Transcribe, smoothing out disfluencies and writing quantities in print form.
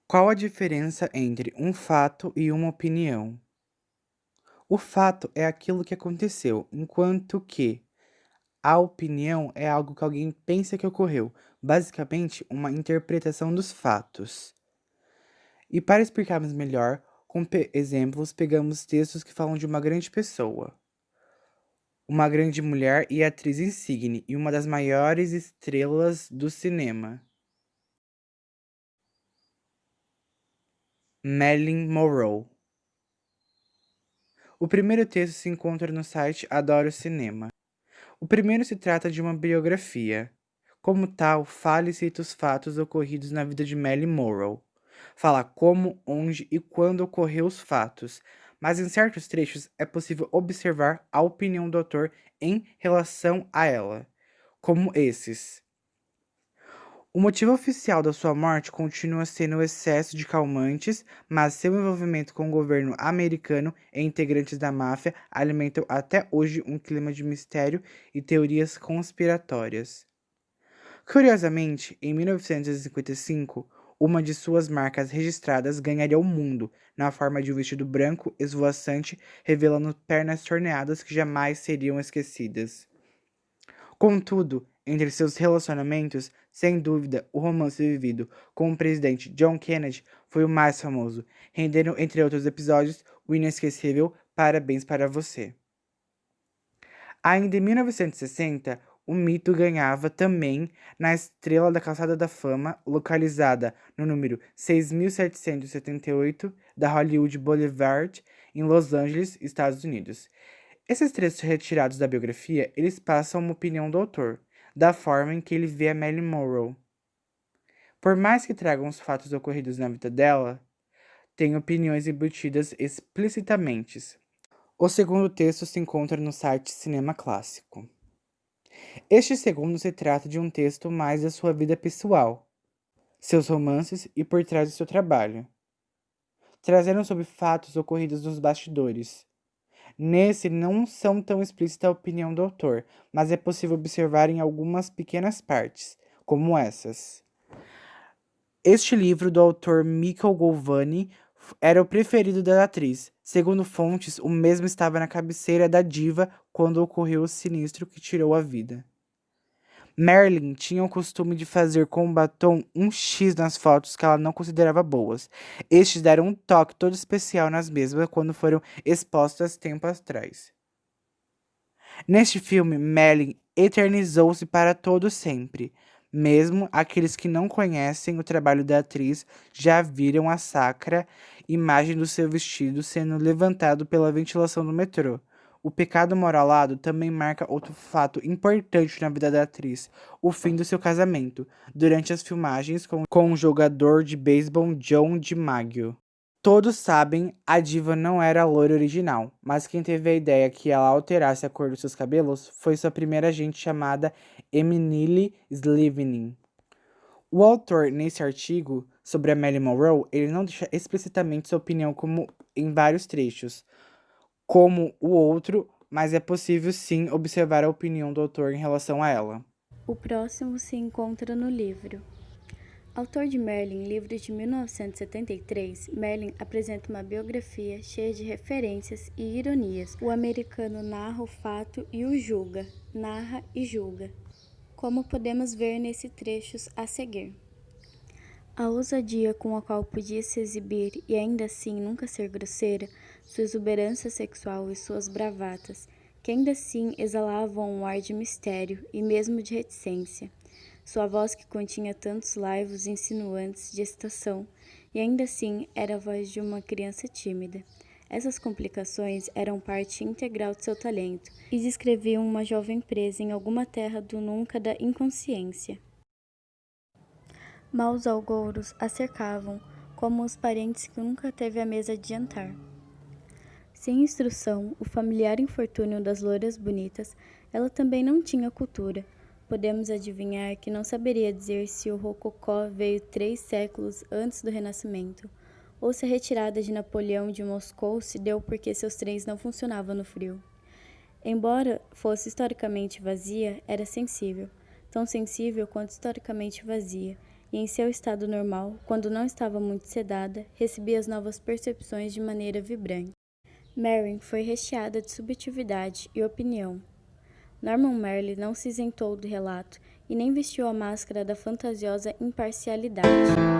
Qual a diferença entre um fato e uma opinião? O fato é aquilo que aconteceu, enquanto que a opinião é algo que alguém pensa que ocorreu, basicamente uma interpretação dos fatos. E para explicarmos melhor, com exemplos, pegamos textos que falam de uma grande pessoa, uma grande mulher e atriz insigne e uma das maiores estrelas do cinema, Marilyn Monroe. O primeiro texto se encontra no site Adoro Cinema. O primeiro se trata de uma biografia. Como tal, fala e cita os fatos ocorridos na vida de Marilyn Monroe. Fala como, onde e quando ocorreu os fatos, mas em certos trechos é possível observar a opinião do autor em relação a ela, como esses. O motivo oficial da sua morte continua sendo o excesso de calmantes, mas seu envolvimento com o governo americano e integrantes da máfia alimentam até hoje um clima de mistério e teorias conspiratórias. Curiosamente, em 1955, uma de suas marcas registradas ganharia o mundo, na forma de um vestido branco esvoaçante, revelando pernas torneadas que jamais seriam esquecidas. Contudo, entre seus relacionamentos, sem dúvida, o romance vivido com o presidente John Kennedy foi o mais famoso, rendendo, entre outros episódios, o inesquecível Parabéns para Você. Ainda em 1960, o mito ganhava também na Estrela da Calçada da Fama, localizada no número 6778 da Hollywood Boulevard, em Los Angeles, Estados Unidos. Esses trechos retirados da biografia, eles passam uma opinião do autor, da forma em que ele vê a Marilyn Monroe. Por mais que tragam os fatos ocorridos na vida dela, tem opiniões embutidas explicitamente. O segundo texto se encontra no site Cinema Clássico. Este segundo se trata de um texto mais da sua vida pessoal, seus romances e por trás do seu trabalho, trazendo sobre fatos ocorridos nos bastidores. Nesse não são tão explícita a opinião do autor, mas é possível observar em algumas pequenas partes, como essas. Este livro do autor Michael Goldwyn era o preferido da atriz. Segundo fontes, o mesmo estava na cabeceira da diva quando ocorreu o sinistro que tirou a vida. Marilyn tinha o costume de fazer com o batom um X nas fotos que ela não considerava boas. Estes deram um toque todo especial nas mesmas quando foram expostas tempo atrás. Neste filme, Marilyn eternizou-se para todo sempre. Mesmo aqueles que não conhecem o trabalho da atriz já viram a sacra imagem do seu vestido sendo levantado pela ventilação do metrô. O pecado moralado também marca outro fato importante na vida da atriz, o fim do seu casamento, durante as filmagens com o jogador de beisebol John DiMaggio. Todos sabem, a diva não era a loira original, mas quem teve a ideia que ela alterasse a cor dos seus cabelos foi sua primeira agente chamada Emily Slivnin. O autor, nesse artigo sobre a Marilyn Monroe, ele não deixa explicitamente sua opinião como em vários trechos, como o outro, mas é possível sim observar a opinião do autor em relação a ela. O próximo se encontra no livro. Autor de Marilyn, livro de 1973, Marilyn apresenta uma biografia cheia de referências e ironias. O americano narra o fato e o julga, narra e julga, como podemos ver nesses trechos a seguir. A ousadia com a qual podia se exibir e ainda assim nunca ser grosseira, sua exuberância sexual e suas bravatas, que ainda assim exalavam um ar de mistério e mesmo de reticência. Sua voz que continha tantos laivos insinuantes de excitação, e ainda assim era a voz de uma criança tímida. Essas complicações eram parte integral de seu talento e descreviam uma jovem presa em alguma terra do nunca da inconsciência. Maus algouros a cercavam, como os parentes que nunca teve à mesa de jantar. Sem instrução, o familiar infortúnio das loiras bonitas, ela também não tinha cultura. Podemos adivinhar que não saberia dizer se o rococó veio 3 séculos antes do Renascimento, ou se a retirada de Napoleão de Moscou se deu porque seus trens não funcionavam no frio. Embora fosse historicamente vazia, era sensível, tão sensível quanto historicamente vazia, e, em seu estado normal, quando não estava muito sedada, recebia as novas percepções de maneira vibrante. Marin foi recheada de subjetividade e opinião. Norman Marley não se isentou do relato e nem vestiu a máscara da fantasiosa imparcialidade.